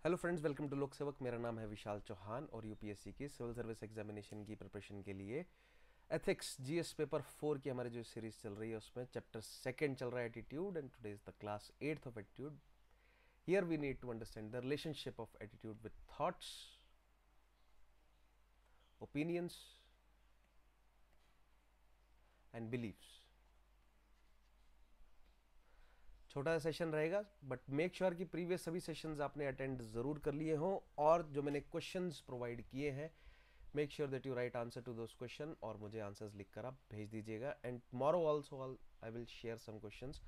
Hello friends, welcome to लोक सेवक। मेरा नाम है विशाल चौहान और यूपीएससी की सिविल सर्विस एग्जामिनेशन की प्रिपरेशन के लिए एथिक्स जीएस पेपर 4 की हमारी जो सीरीज चल रही है उसमें चैप्टर सेकंड चल रहा है attitude, and today is the class 8th of attitude. Here we need to understand the relationship of attitude with thoughts, opinions and beliefs. छोटा सा सेशन रहेगा, बट मेक श्योर कि प्रीवियस सभी सेशंस आपने attend जरूर कर लिए हों, और जो मैंने क्वेश्चंस प्रोवाइड किए हैं make sure that you write answer to those question और मुझे आंसर्स लिखकर आप भेज दीजिएगा। And tomorrow also I will share some questions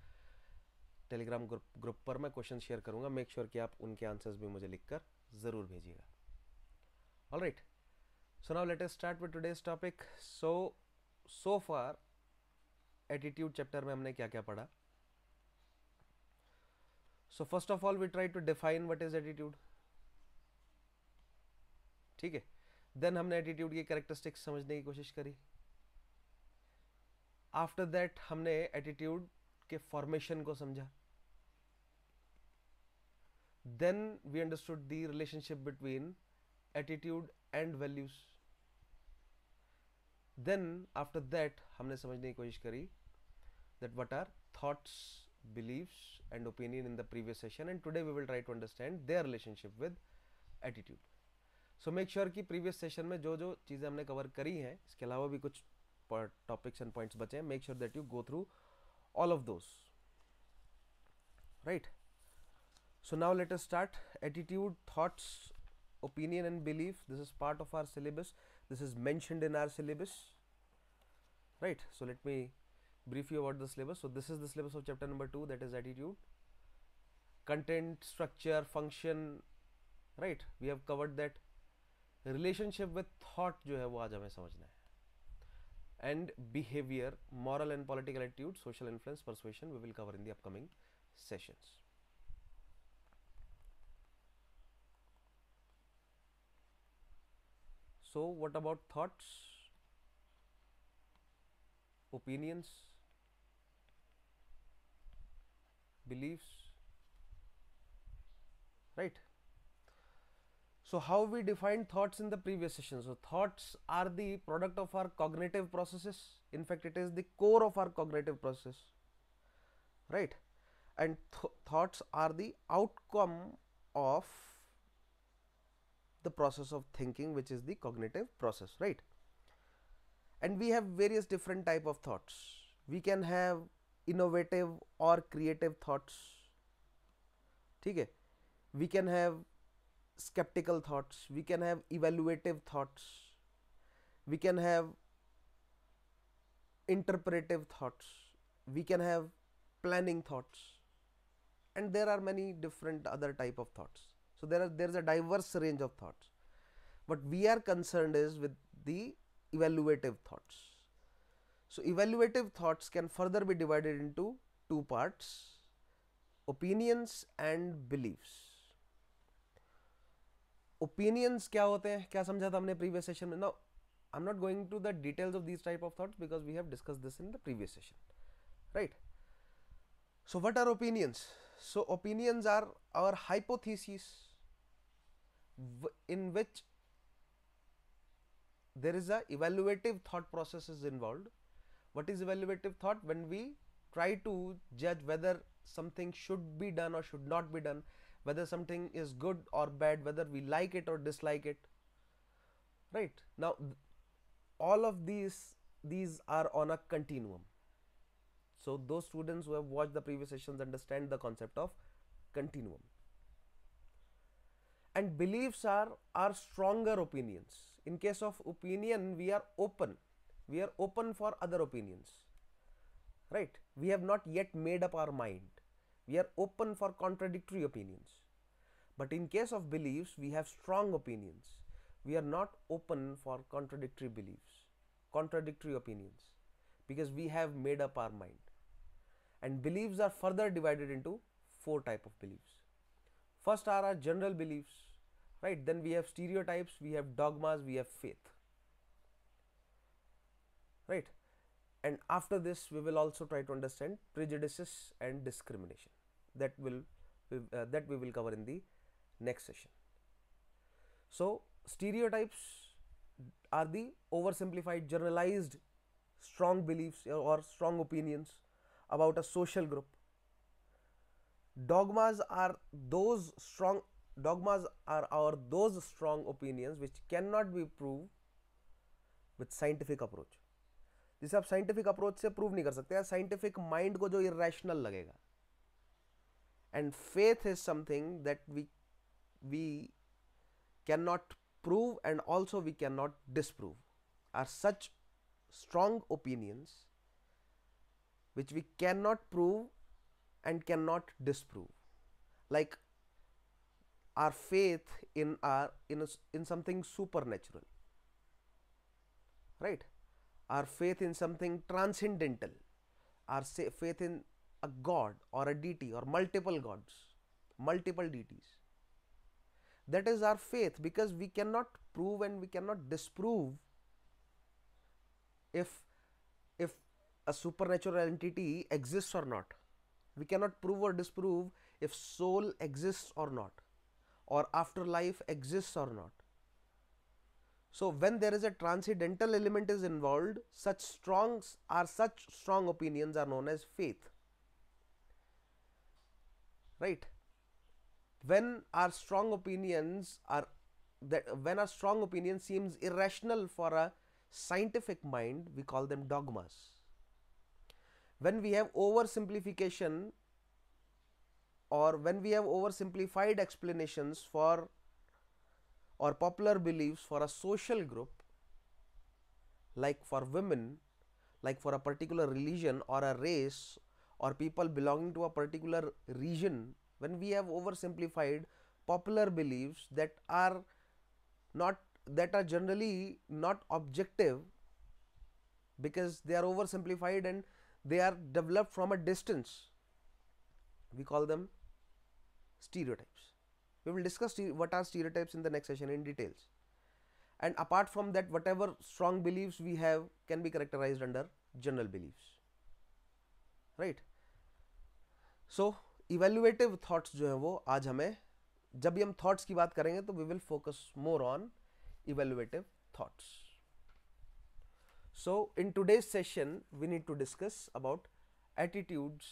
Telegram group पर। मैं क्वेश्चन शेयर करूंगा, मेक श्योर कि आप उनके आंसर्स भी मुझे लिखकर ज़रूर भेजिएगा। Alright, so now let us start with today's topic. So far attitude chapter में हमने क्या क्या पढ़ा। So first of all we try to define what is attitude. ठीक है, देन हमने एटीट्यूड की कैरेक्टरिस्टिक्स समझने की कोशिश करी। आफ्टर दैट हमने एटीट्यूड के फॉर्मेशन को समझा। Then we understood the relationship between attitude and values. Then after that हमने समझने की कोशिश करी that what are thoughts, beliefs and opinion in the previous session, and today we will try to understand their relationship with attitude. So make sure कि previous session में जो जो चीज़ें हमने कवर करी हैं, इसके अलावा भी कुछ टॉपिक्स एंड पॉइंट्स बचे हैं, make sure that you go through all of those. Right? So now let us start. Attitude, thoughts, opinion and belief. This is part of our syllabus. This is mentioned in our syllabus. Right? So let me brief you about the syllabus. So this is the syllabus of chapter number 2, that is attitude. Content, structure, function, right? We have covered that. Relationship with thought जो है वो आज हमें समझना है. And behavior, moral and political attitude, social influence, persuasion, we will cover in the upcoming sessions. So what about thoughts, opinions, beliefs, right? So how we defined thoughts in the previous session. So thoughts are the product of our cognitive processes. In fact, it is the core of our cognitive process, right? And thoughts are the outcome of the process of thinking, which is the cognitive process, right? And we have various different type of thoughts. We can have innovative or creative thoughts. ठीक है, we can have skeptical thoughts, we can have evaluative thoughts, we can have interpretive thoughts, we can have planning thoughts, and there are many different other type of thoughts. So there is a diverse range of thoughts, but we are concerned is with the evaluative thoughts. So evaluative thoughts can further be divided into two parts: opinions and beliefs. Opinions क्या होते हैं, क्या समझा था हमने previous session में. Now I am not going to the details of this type of thoughts because we have discuss this in the previous session, right? So what are opinions? So opinions are our hypothesis in which there is a evaluative thought process is involved. What is evaluative thought? When we try to judge whether something should be done or should not be done, whether something is good or bad, whether we like it or dislike it, right? Now all of these are on a continuum. So those students who have watched the previous sessions understand the concept of continuum. And beliefs are stronger opinions. In case of opinion, we are open for other opinions, right? We have not yet made up our mind, we are open for contradictory opinions. But in case of beliefs, we have strong opinions, we are not open for contradictory beliefs, contradictory opinions, because we have made up our mind. And beliefs are further divided into four type of beliefs. First are our general beliefs, right? Then we have stereotypes, we have dogmas, we have faith, right? And after this we will also try to understand prejudices and discrimination. That we will cover in the next session. So stereotypes are the oversimplified, generalized, strong beliefs or strong opinions about a social group. Dogmas are those strong those strong opinions which cannot be proved with scientific approach. जिसे आप scientific approach से prove नहीं कर सकते, scientific mind को जो irrational लगेगा. And faith is something that we can not prove and also we cannot disprove, are such strong opinions which we cannot prove and cannot disprove, like our faith in something supernatural, right? Our faith in something transcendental, our faith in a god or a deity or multiple gods, multiple deities. That is our faith, because we cannot prove and we cannot disprove if a supernatural entity exists or not. We cannot prove or disprove if soul exists or not, or afterlife exists or not. So when there is a transcendental element is involved, such strong opinions are known as faith, right? When our strong opinion seems irrational for a scientific mind, we call them dogmas. When we have oversimplification, or when we have oversimplified explanations for or popular beliefs for a social group, like for women, like for a particular religion or a race, or people belonging to a particular region, when we have oversimplified popular beliefs that are generally not objective, because they are oversimplified and they are developed from a distance, we call them stereotypes. We will discuss what are stereotypes in the next session in details. And apart from that, whatever strong beliefs we have can be characterized under general beliefs, right? So evaluative thoughts जो है वो आज हमें, जब भी हम thoughts की बात करेंगे तो we will focus more on evaluative thoughts. So in today's session we need to discuss about attitudes.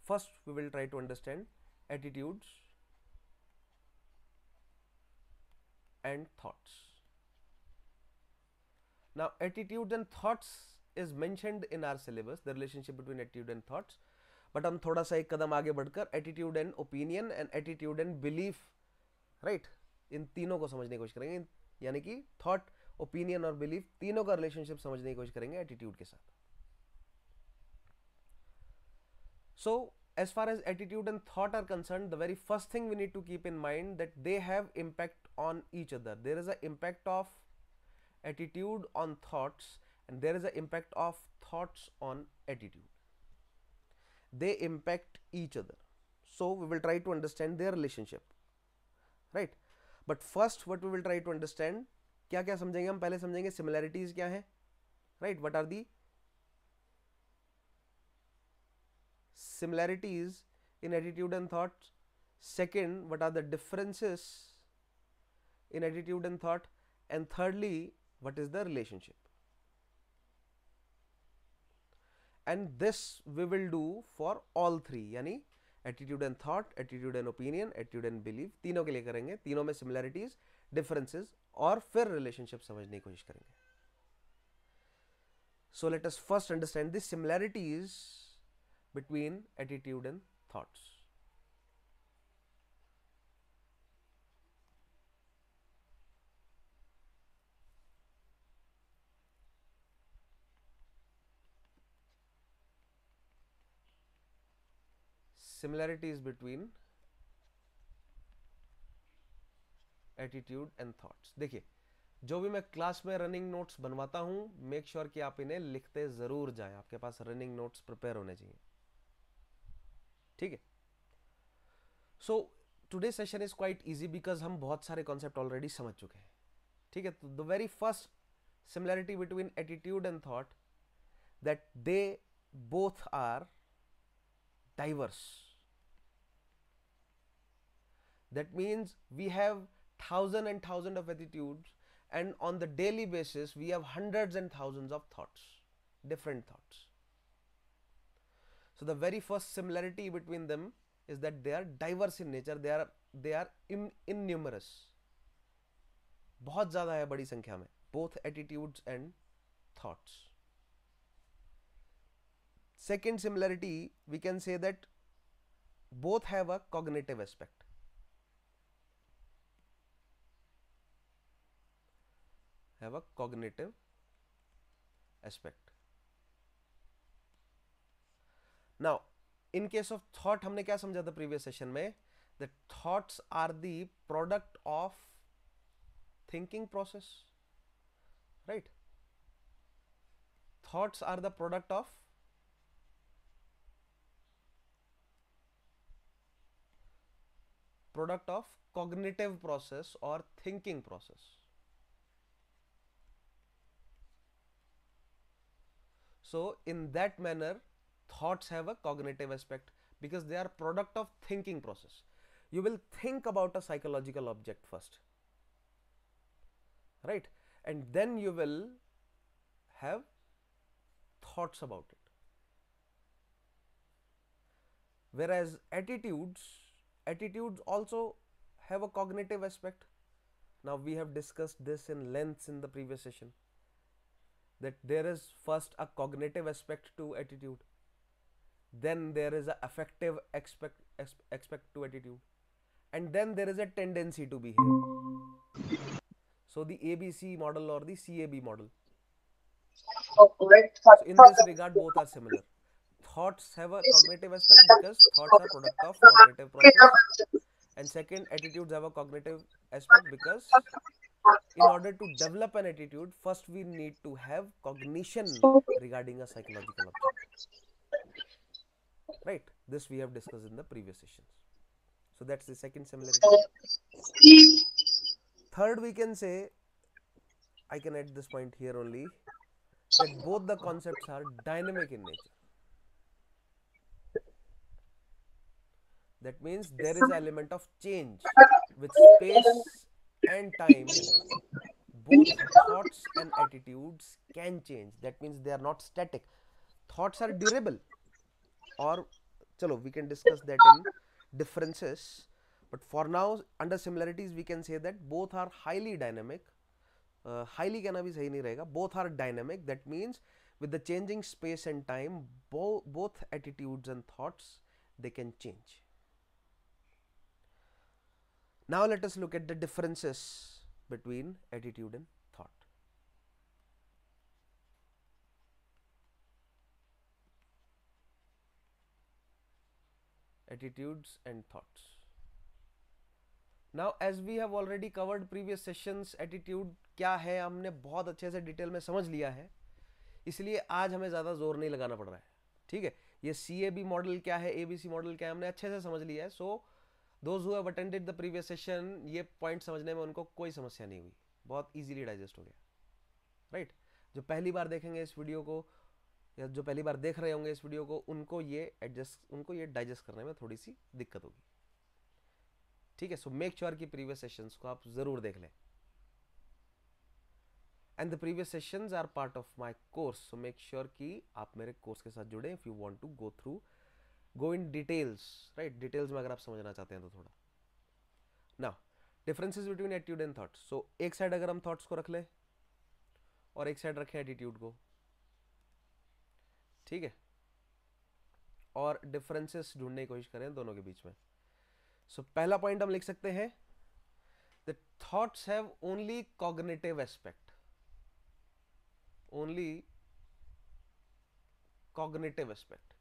First we will try to understand attitudes and thoughts. Now attitude and thoughts is mentioned in our syllabus, the relationship between attitude and thoughts, but हम थोड़ा सा एक कदम आगे बढ़कर attitude and opinion and attitude and belief, right, इन तीनों को समझने की कोशिश करेंगे. यानी कि थॉट, ओपिनियन और बिलीफ तीनों का रिलेशनशिप समझने की कोशिश करेंगे एटीट्यूड के साथ. सो as far as attitude and thought are concerned, the very first thing we need to keep in mind that they have impact on each other. There is an impact of attitude on thoughts and there is an impact of thoughts on attitude. They impact each other. So we will try to understand their relationship, right? But first what we will try to understand, क्या क्या समझेंगे हम? पहले समझेंगे similarities क्या है, right? What are the similarities in attitude and thought? Second, what are the differences in attitude and thought? And thirdly, what is the relationship? And this we will do for all three, यानी attitude and thought, attitude and opinion, attitude and belief, तीनों के लिए करेंगे. तीनों में similarities, differences और फिर relationship समझने की कोशिश करेंगे. So let us first understand the similarities between attitude and thoughts. Similarities between attitude and thoughts. देखिए, जो भी मैं क्लास में रनिंग नोट्स बनवाता हूं, मेक श्योर कि आप इन्हें लिखते जरूर जाएं. आपके पास रनिंग नोट्स प्रिपेयर होने चाहिए, ठीक है? So today session is quite easy because हम बहुत सारे कॉन्सेप्ट ऑलरेडी समझ चुके हैं, ठीक है? तो the very first similarity between attitude and thought, that they both are diverse. That means we have thousand and thousand of attitudes, and on the daily basis we have hundreds and thousands of thoughts, different thoughts. So the very first similarity between them is that they are diverse in nature, they are innumerous, बहुत ज़्यादा है, बड़ी संख्या में, both attitudes and thoughts. Second similarity, we can say that both have a cognitive aspect. Have a cognitive aspect. Now, in case of thought, हमने क्या समझा था previous session में? That thoughts are the product of thinking process, right? Thoughts are the product of cognitive process or thinking process. So in that manner, thoughts have a cognitive aspect because they are product of thinking process. You will think about a psychological object first, right? And then you will have thoughts about it. Whereas attitudes also have a cognitive aspect. Now we have discussed this in length in the previous session, that there is first a cognitive aspect to attitude, then there is a affective aspect to attitude, and then there is a tendency to behave. So the ABC model or the CAB model. So in this regard, both are similar. Thoughts have a cognitive aspect because thoughts are product of cognitive process, and second, attitudes have a cognitive aspect because in order to develop an attitude, first we need to have cognition regarding a psychological object, right? This we have discussed in the previous sessions. So that's the second similarity. Third, we can say, I can add this point here only, that both the concepts are dynamic in nature. That means there is an element of change with space and time. Both thoughts and attitudes can change. That means they are not static. Thoughts are durable, or chalo, we can discuss that in differences, but for now under similarities we can say that both are highly dynamic. Highly कहना भी सही नहीं रहेगा. Both are dynamic. That means with the changing space and time, both attitudes and thoughts, they can change. Now let us look at the differences between attitude and thought. Attitudes and thoughts. Now as we have already covered previous sessions, attitude क्या है हमने बहुत अच्छे से detail में समझ लिया है, इसलिए आज हमें ज़्यादा जोर नहीं लगाना पड़ रहा है. ठीक है, ये CAB मॉडल क्या है, ABC मॉडल क्या है, हमने अच्छे से समझ लिया है. So those who have attended the previous session, ये पॉइंट समझने में उनको कोई समस्या नहीं हुई, बहुत इजीली डाइजेस्ट हो गया, राइट? जो पहली बार देखेंगे इस वीडियो को या जो पहली बार देख रहे होंगे इस वीडियो को, उनको ये डाइजेस्ट करने में थोड़ी सी दिक्कत होगी. ठीक है, सो मेक श्योर कि प्रीवियस सेशंस को आप जरूर देख लें. And the previous sessions are part of my course, so make sure कि आप मेरे कोर्स के साथ जुड़े. If you want to go in details, right? Details में अगर आप समझना चाहते हैं तो थोड़ा. Now differences between attitude and thoughts. So एक साइड अगर हम थॉट्स को रख लें और एक साइड रखें एटीट्यूड को, ठीक है, और डिफरेंसेस ढूंढने की कोशिश करें दोनों के बीच में. सो पहला पॉइंट हम लिख सकते हैं, the thoughts have only cognitive aspect. Only cognitive aspect.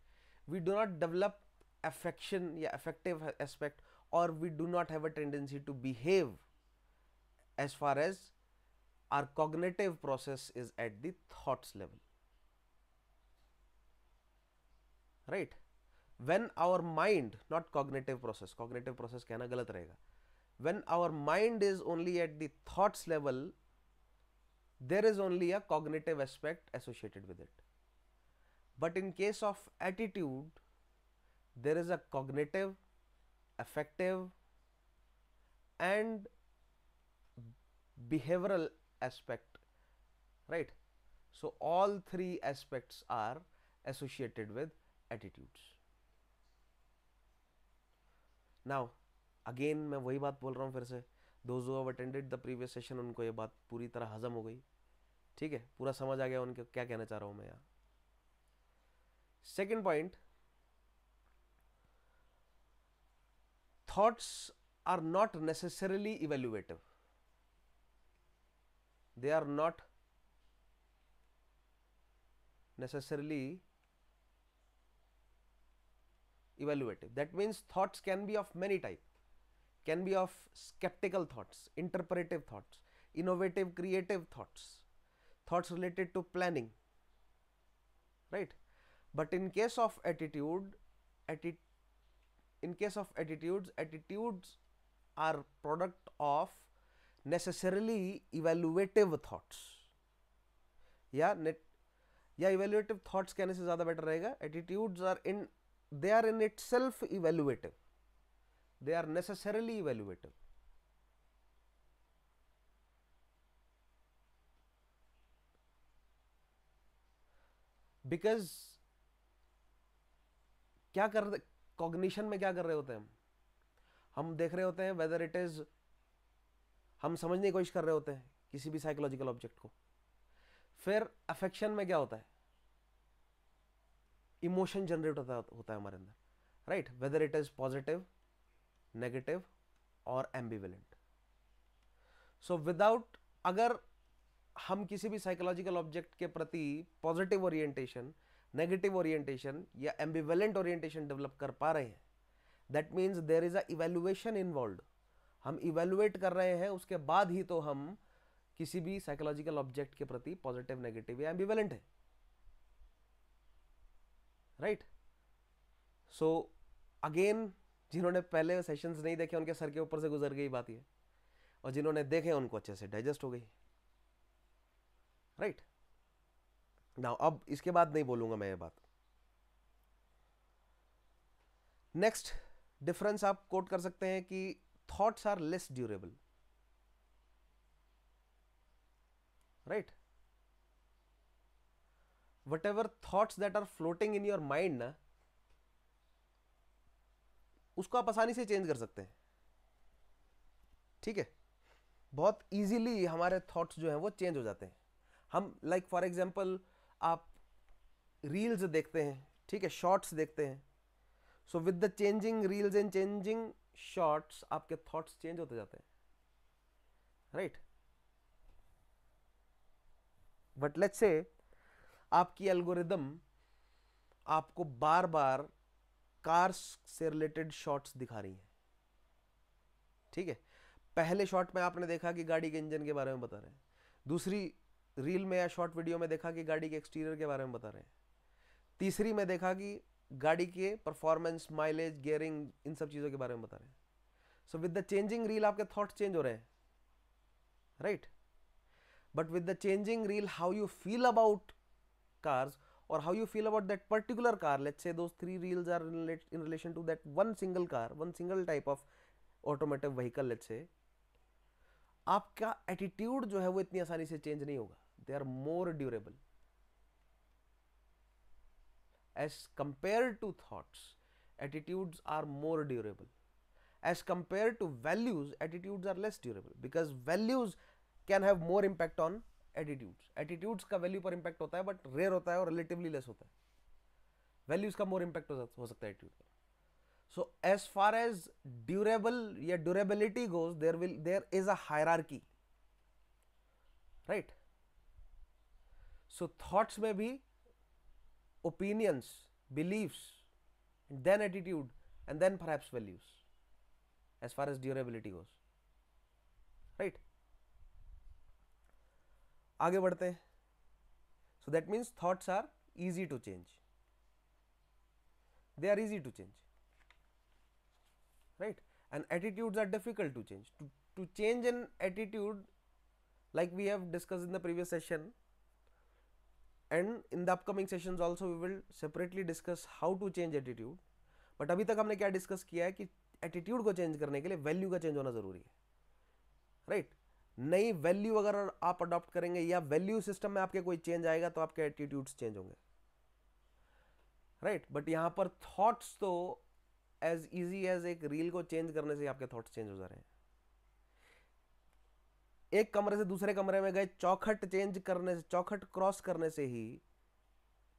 We do not develop affection या affective aspect, or we do not have a tendency to behave as far as our cognitive process is at the thoughts level, right? When our mind, not cognitive process कहना गलत रहेगा, when our mind is only at the thoughts level, there is only a cognitive aspect associated with it. But in case of attitude, there is a cognitive, affective and behavioral aspect, right? So all three aspects are associated with attitudes. Now again मैं वही बात बोल रहा हूँ फिर से, those who have attended the previous session उनको ये बात पूरी तरह हजम हो गई, ठीक है, पूरा समझ आ गया उनके क्या कहना चाह रहा हूँ मैं यहाँ. Second point, thoughts are not necessarily evaluative. They are not necessarily evaluative. That means thoughts can be of many types. Can be of skeptical thoughts, interpretive thoughts, innovative, creative thoughts, thoughts related to planning, right? But in case of attitudes, attitudes are product of necessarily evaluative thoughts. या evaluative thoughts कहने से ज़्यादा better रहेगा. Attitudes they are in itself evaluative. They are necessarily evaluative. Because क्या कर रहे, cognition में क्या कर रहे होते हैं हम देख रहे होते हैं वेदर इट इज, हम समझने की कोशिश कर रहे होते हैं किसी भी साइकोलॉजिकल ऑब्जेक्ट को. फिर अफेक्शन में क्या होता है, इमोशन जनरेट होता है हमारे अंदर, right? Whether it is positive, negative और एम्बिवेलेंट. सो विदाउट, अगर हम किसी भी साइकोलॉजिकल ऑब्जेक्ट के प्रति पॉजिटिव ओरिएंटेशन, नेगेटिव ओरिएंटेशन या एम्बिवेलेंट ओरिएंटेशन डेवलप कर पा रहे हैं, that means there is a evaluation involved. हम इवैल्यूएट कर रहे हैं, उसके बाद ही तो हम किसी भी साइकोलॉजिकल ऑब्जेक्ट के प्रति पॉजिटिव, नेगेटिव या एम्बिवेलेंट है, राइट? सो अगेन, जिन्होंने पहले सेशंस नहीं देखे उनके सर के ऊपर से गुजर गई बात ये, और जिन्होंने देखे उनको अच्छे से डाइजेस्ट हो गई, राइट? नाउ अब इसके बाद नहीं बोलूंगा मैं ये बात. नेक्स्ट डिफरेंस आप कोट कर सकते हैं कि thoughts are less durable, right? Whatever thoughts that are floating in your mind ना, उसको आप आसानी से चेंज कर सकते हैं, ठीक है? बहुत इजीली हमारे थॉट्स जो हैं वो चेंज हो जाते हैं. हम लाइक फॉर एग्जांपल आप रील्स देखते हैं, ठीक है, शॉर्ट्स देखते हैं. So with the changing reels and changing shorts आपके थॉट्स चेंज होते जाते हैं, राइट? बट लेट्स से आपकी एल्गोरिदम आपको बार बार कार्स से रिलेटेड शॉट्स दिखा रही है, ठीक है? पहले शॉट में आपने देखा कि गाड़ी के इंजन के बारे में बता रहे हैं, दूसरी रील में या शॉर्ट वीडियो में देखा कि गाड़ी के एक्सटीरियर के बारे में बता रहे हैं, तीसरी में देखा कि गाड़ी के परफॉर्मेंस, माइलेज, गियरिंग, इन सब चीज़ों के बारे में बता रहे हैं. So with the changing reel आपके थॉट्स चेंज हो रहे हैं, right? But with the changing reel how you feel about cars or how you feel about that particular car, let's say those three reels are in relation to that one single car, one single type of automotive vehicle, let's say, आपका attitude जो है वो इतनी आसानी से change नहीं होगा. They are more durable as compare to thoughts. Attitudes are more durable as compare to values. Attitudes are less durable because values can have more impact on attitudes. Attitudes का value पर impact होता है but rare होता है और relatively less होता है. Values का मोर इंपैक्ट हो सकता है एटीट्यूड पर. So as far as durable या durability goes, there is a hierarchy, right? So thoughts में भी opinions, beliefs, then attitude and then perhaps values as far as durability goes, right? आगे बढ़ते हैं. So that means thoughts are easy to change. They are easy to change, right? And attitudes are difficult to change. To change an attitude, like we have discussed in the previous session and in the upcoming sessions also we will separately discuss how to change attitude. but अभी तक हमने क्या discuss किया है कि attitude को change करने के लिए वैल्यू का चेंज होना जरूरी है. राइट। नई वैल्यू अगर आप अडॉप्ट करेंगे या वैल्यू सिस्टम में आपके कोई चेंज आएगा तो आपके एटीट्यूड्स चेंज होंगे, राइट। बट यहां पर थॉट्स तो एज इजी एज एक रील को चेंज करने से आपके थॉट्स चेंज हो जा रहे हैं। एक कमरे से दूसरे कमरे में गए, चौखट चेंज करने से, चौखट क्रॉस करने से ही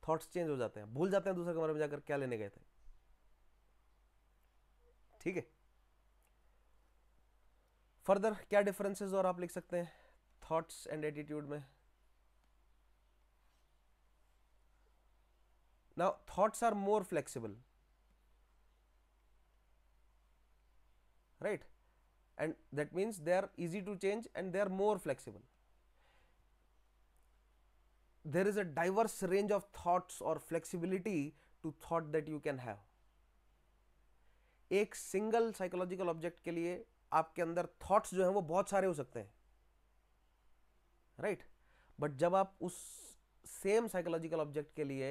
थॉट्स चेंज हो जाते हैं, भूल जाते हैं दूसरे कमरे में जाकर क्या लेने गए थे। ठीक है। फर्दर क्या डिफरेंसेस और आप लिख सकते हैं थॉट्स एंड एटीट्यूड में? Now thoughts are more flexible, right, and that means they are easy to change and they are more flexible. There is a diverse range of thoughts or flexibility to thought that you can have. एक single psychological object के लिए आपके अंदर thoughts जो हैं वो बहुत सारे हो सकते हैं, राइट। बट जब आप उस सेम साइकोलॉजिकल ऑब्जेक्ट के लिए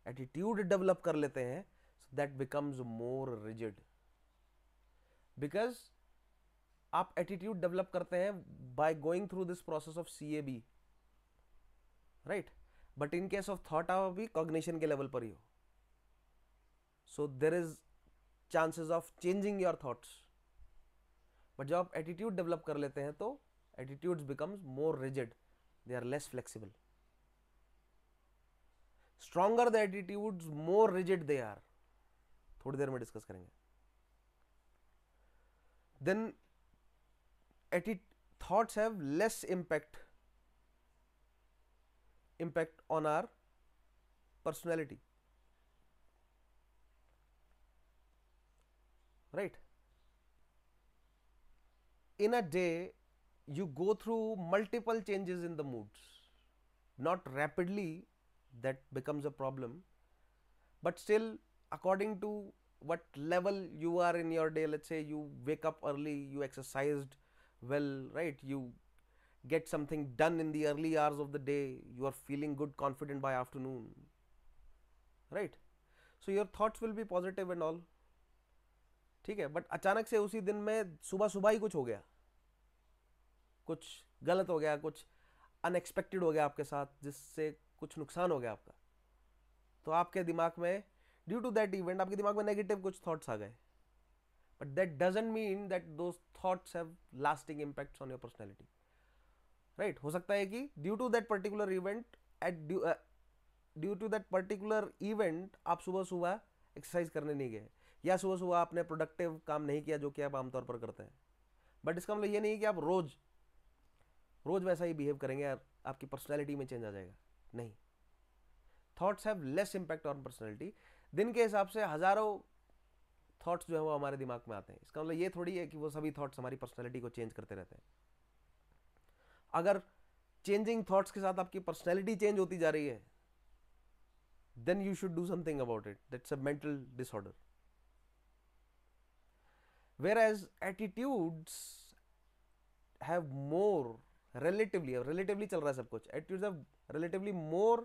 एटीट्यूड डेवलप कर लेते हैं, that becomes more rigid, because आप एटीट्यूड डेवलप करते हैं by going through this process of CAB, right. But in case of thought आप भी कॉग्निशन के लेवल पर ही हो, so there is chances of changing your thoughts. But जब आप एटीट्यूड डेवलप कर लेते हैं तो attitudes becomes more rigid, they are less flexible. Stronger the attitudes more rigid they are, थोड़ी देर में डिस्कस करेंगे। Then thoughts have less impact on our personality, right? In a day you go through multiple changes in the moods, not rapidly, that becomes a problem, but still according to what level you are in your day. Let's say you wake up early, you exercised well, right, you get something done in the early hours of the day, you are feeling good, confident by afternoon, right? So your thoughts will be positive and all, ठीक है। But अचानक से उसी दिन में सुबह सुबह ही कुछ हो गया, कुछ गलत हो गया, कुछ अनएक्सपेक्टेड हो गया आपके साथ, जिससे कुछ नुकसान हो गया आपका, तो आपके दिमाग में ड्यू टू दैट इवेंट आपके दिमाग में नेगेटिव कुछ थॉट्स आ गए। But that doesn't mean that those thoughts have lasting impacts on your personality, right. हो सकता है कि due to that particular event due to that particular event आप सुबह सुबह एक्सरसाइज करने नहीं गए, या सुबह सुबह आपने प्रोडक्टिव काम नहीं किया जो कि आप आमतौर पर करते हैं। बट इसका मतलब ये नहीं कि आप रोज रोज वैसा ही बिहेव करेंगे यार, आपकी पर्सनैलिटी में चेंज आ जाएगा, नहीं। Thoughts have less impact on personality. दिन के हिसाब से हजारों थॉट्स जो है वो हमारे दिमाग में आते हैं, इसका मतलब ये थोड़ी है कि वो सभी थॉट्स हमारी पर्सनैलिटी को चेंज करते रहते हैं। अगर चेंजिंग थॉट्स के साथ आपकी पर्सनैलिटी चेंज होती जा रही है, then you should do something about it. That's a mental disorder. Whereas attitudes have more relatively चल रहा है सब कुछ, attitudes have relatively more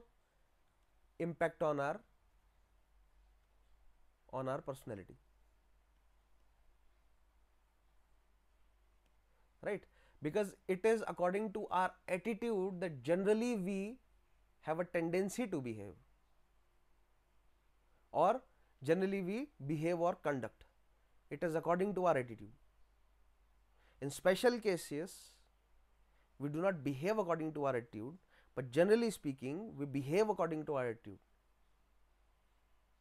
impact on our personality, right? Because it is according to our attitude that generally we have a tendency to behave, or generally we behave or conduct. It is according to our attitude. In special cases we do not behave according to our attitude, but generally speaking we behave according to our attitude,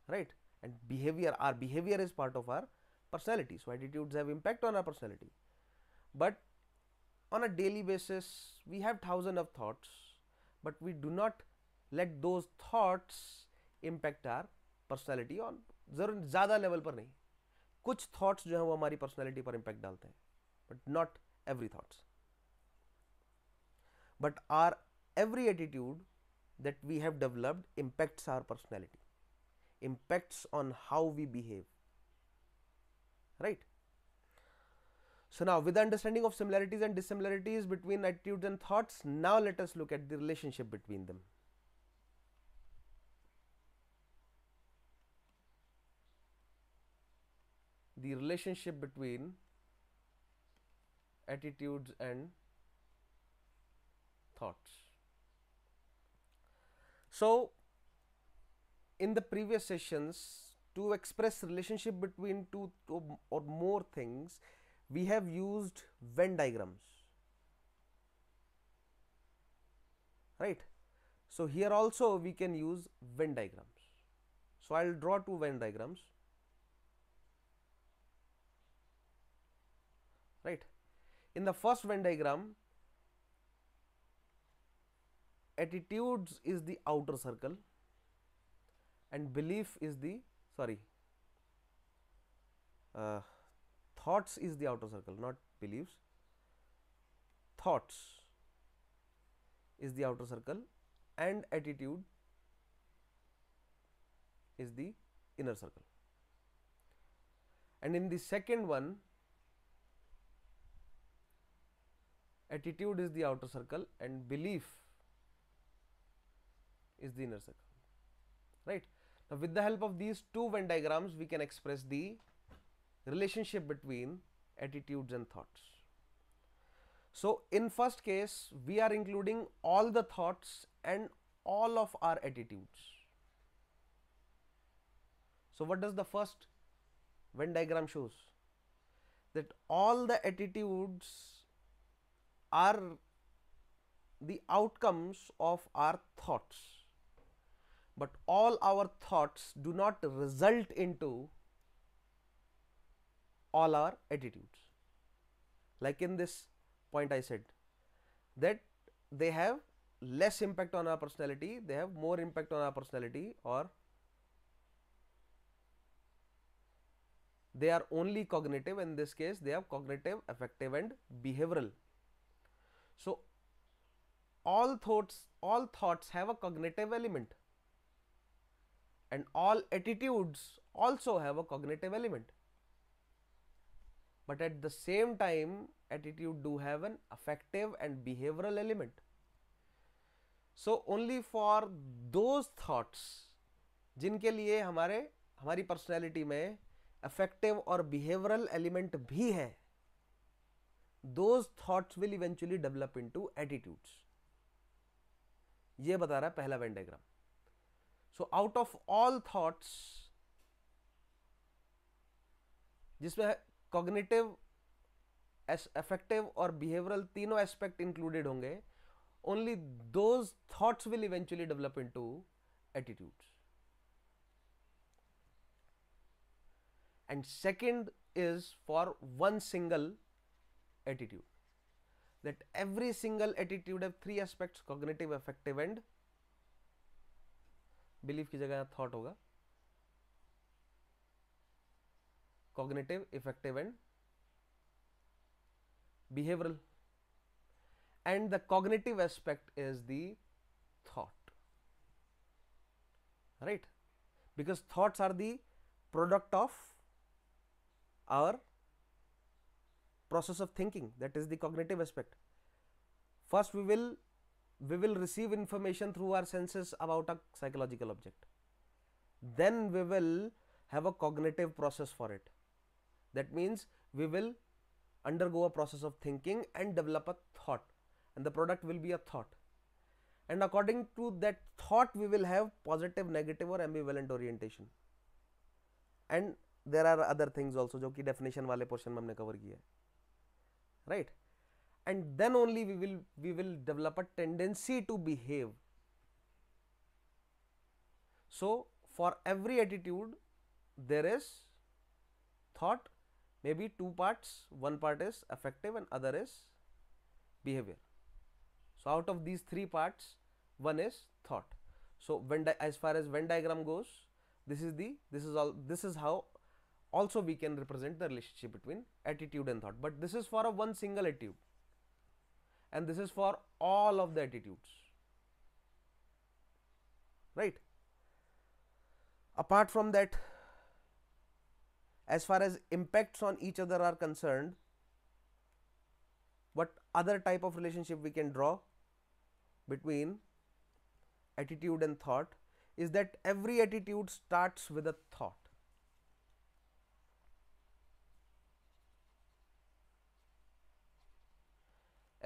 right? And our behavior is part of our personality, so attitudes have impact on our personality. But on a daily basis we have thousands of thoughts, but we do not let those thoughts impact our personality on जरूर ज़्यादा level पर नहीं। कुछ thoughts जो है वो हमारी personality पर इंपैक्ट डालते हैं, but not every thoughts. But are every attitude that we have developed impacts our personality, impacts on how we behave, right? So now, with the understanding of similarities and dissimilarities between attitudes and thoughts, now let us look at the relationship between them. The relationship between attitudes and thoughts. So in the previous sessions, to express relationship between two or more things, we have used Venn diagrams, right? So here also we can use Venn diagrams. So I'll draw two Venn diagrams, right? In the first Venn diagram, attitudes is the outer circle and belief is the, sorry, thoughts is the outer circle, not beliefs. Thoughts is the outer circle and attitude is the inner circle. And in the second one, attitude is the outer circle and belief is the inner circle, right? Now with the help of these two Venn diagrams, we can express the relationship between attitudes and thoughts. So in first case, we are including all the thoughts and all of our attitudes. So what does the first Venn diagram shows? That all the attitudes are the outcomes of our thoughts, but all our thoughts do not result into all our attitudes. Like in this point I said that they have less impact on our personality, they have more impact on our personality, or they are only cognitive. In this case, they have cognitive, affective and behavioral. So all thoughts have a cognitive element and all attitudes also have a cognitive element. But at the same time, attitude do have an affective and behavioral element. So only for those thoughts जिनके लिए हमारी personality में affective और behavioral element भी है, those thoughts will eventually develop into attitudes. ये बता रहा है पहला Venn diagram. So out of all thoughts, जिसमें cognitive, affective और behavioral तीनों aspect included होंगे, only those thoughts will eventually develop into attitudes. And second is for one single attitude, that every single attitude have three aspects: cognitive, affective and belief की जगह thought होगा, cognitive, affective and behavioral, and the cognitive aspect is the thought, right? Because thoughts are the product of our process of thinking, that is the cognitive aspect. First we will receive information through our senses about a psychological object, then we will have a cognitive process for it. That means we will undergo a process of thinking and develop a thought, and the product will be a thought, and according to that thought we will have positive, negative or ambivalent orientation. And there are other things also जो कि definition वाले portion में हमने cover किया है, right? And then only we will develop a tendency to behave. So for every attitude there is thought, maybe two parts, one part is affective and other is behavior. So out of these three parts, one is thought. So as far as Venn diagram goes, this is how also we can represent the relationship between attitude and thought. But this is for a one single attitude, and this is for all of the attitudes, right? Apart from that, as far as impacts on each other are concerned, what other type of relationship we can draw between attitude and thought is that every attitude starts with a thought.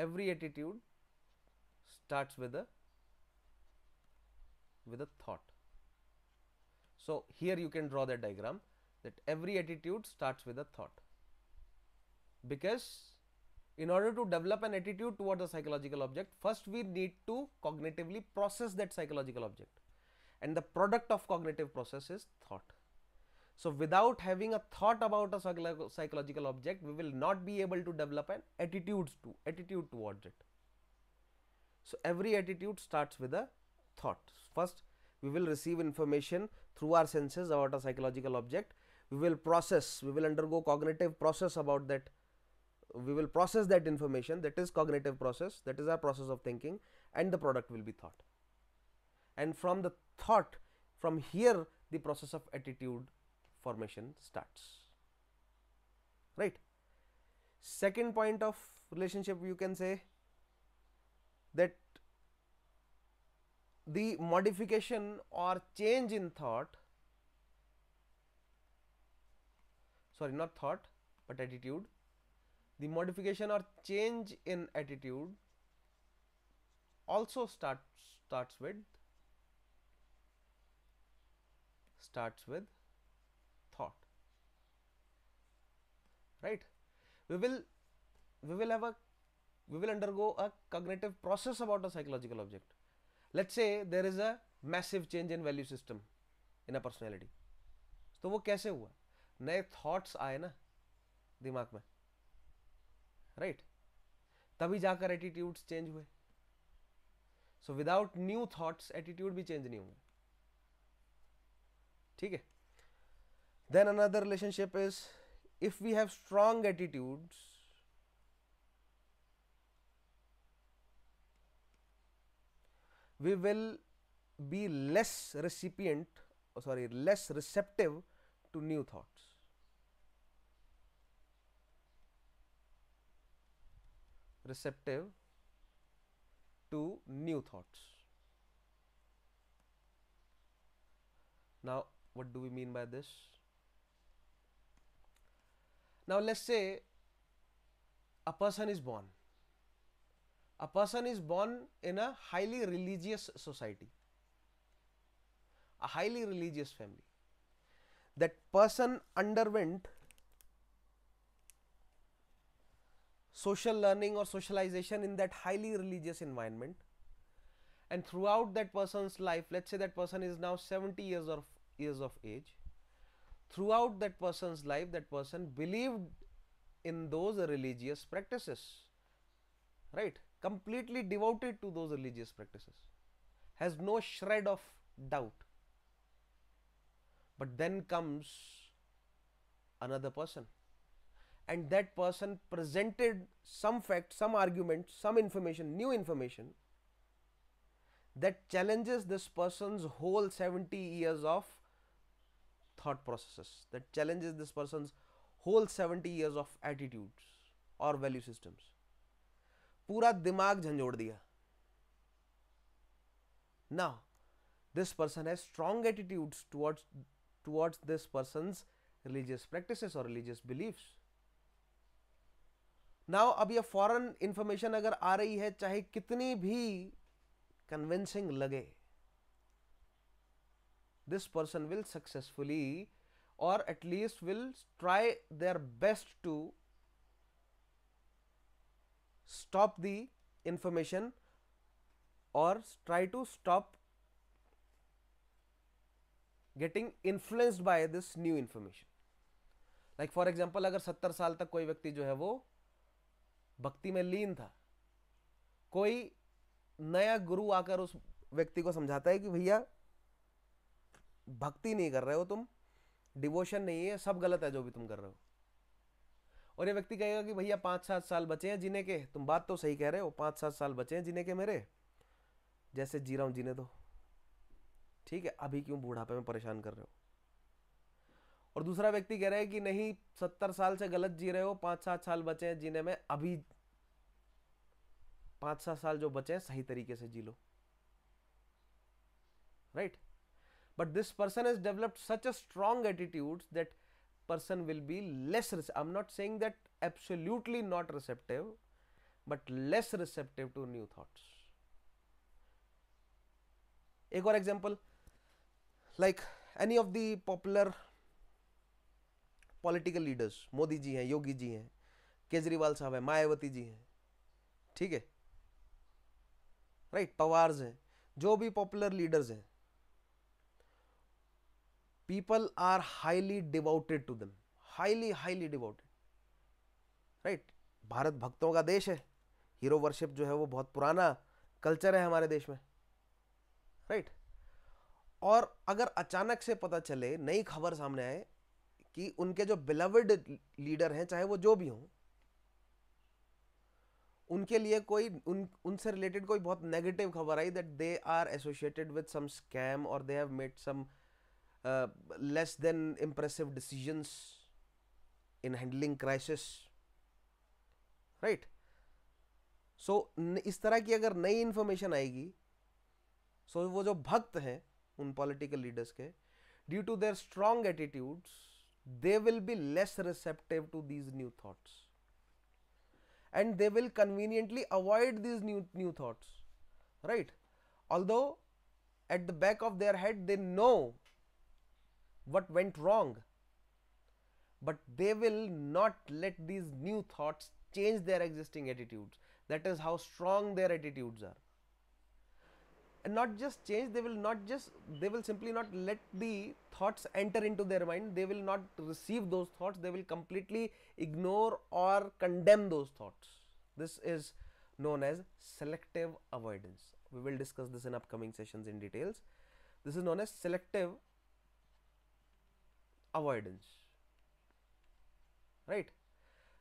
every attitude starts with a thought. So here you can draw that diagram, that every attitude starts with a thought, because in order to develop an attitude towards a psychological object, first we need to cognitively process that psychological object, and the product of cognitive process is thought. So without having a thought about a psychological object, we will not be able to develop an attitude towards it. So every attitude starts with a thought. First we will receive information through our senses about a psychological object. We will undergo cognitive process about that. We will process that information, that is cognitive process, that is our process of thinking, and the product will be thought. And from the thought, from here the process of attitude formation starts, right? Second point of relationship, you can say that the modification or change in thought, sorry, not thought but attitude, the modification or change in attitude also starts with thought, right? We will undergo a cognitive process about a psychological object. Let's say there is a massive change in value system in a personality. तो वो कैसे हुआ? नए thoughts आए ना दिमाग में, right? तभी जाकर attitudes change हुए. So without new thoughts, attitude भी change नहीं होंगे. ठीक है? Then another relationship is, if we have strong attitudes, we will be less receptive to new thoughts. Receptive to new thoughts. Now, what do we mean by this? Now, let's say a person is born. A person is born in a highly religious society, a highly religious family. That person underwent social learning or socialization in that highly religious environment, and throughout that person's life, let's say that person is now 70 years of age, throughout that person's life, that person believed in those religious practices, right? Completely devoted to those religious practices, has no shred of doubt. But then comes another person, and that person presented some fact, some argument, some information, new information that challenges this person's whole 70 years of thought processes, that challenges this person's whole 70 years of attitudes or value systems. पूरा दिमाग झंझोड़ दिया. Now, this person has strong attitudes towards this person's religious practices or religious beliefs. Now, अब ये foreign information अगर आ रही है, चाहे कितनी भी convincing लगे, this person will successfully, or at least will try their best to stop the information or try to stop getting influenced by this new information. Like for example, अगर 70 साल तक कोई व्यक्ति जो है वो भक्ति में लीन था, कोई नया गुरु आकर उस व्यक्ति को समझाता है कि भैया भक्ति नहीं कर रहे हो तुम, डिवोशन नहीं है, सब गलत है जो भी तुम कर रहे हो. और ये व्यक्ति कहेगा कि भैया 5-7 साल बचे हैं जीने के, तुम बात तो सही कह रहे हो, 5-7 साल बचे हैं जीने के मेरे, जैसे जी रहा हूं जीने दो, ठीक है, अभी क्यों बुढ़ापे में परेशान कर रहे हो. और दूसरा व्यक्ति कह रहा है कि नहीं, 70 साल से गलत जी रहे हो, 5-7 साल बचे हैं जीने में, अभी 5-7 साल जो बचे हैं सही तरीके से जी लो, right? But this person has developed such a strong attitude that person will be less, I'm not saying that absolutely not receptive, but less receptive to new thoughts. एक और example, like any of the popular political leaders, Modi ji हैं, योगी जी हैं, केजरीवाल साहब हैं, मायावती जी हैं, ठीक है, right, Pawar's हैं, जो भी पॉपुलर लीडर्स हैं, people are highly devoted to them, highly devoted, right. Bharat भक्तों का देश है, हीरो वर्शिप जो है वो बहुत पुराना कल्चर है हमारे देश में, राइट. और अगर अचानक से पता चले, नई खबर सामने आए कि उनके जो बिलवड लीडर हैं, चाहे वो जो भी हों, उनके लिए कोई उनसे रिलेटेड कोई बहुत नेगेटिव खबर आई, that they are associated with some scam और they have made some less than impressive decisions in handling crisis, right. So इस तरह की अगर नई इंफॉर्मेशन आएगी, so वो जो भक्त हैं उन पॉलिटिकल लीडर्स के, due to their strong attitudes, they will be less receptive to these new thoughts and they will conveniently avoid these new thoughts, right. Although at the back of their head they know what went wrong, but they will not let these new thoughts change their existing attitudes. That is how strong their attitudes are. And not just change, they will simply not let the thoughts enter into their mind. They will not receive those thoughts. They will completely ignore or condemn those thoughts. This is known as selective avoidance. We will discuss this in upcoming sessions in details. This is known as selective avoidance, right.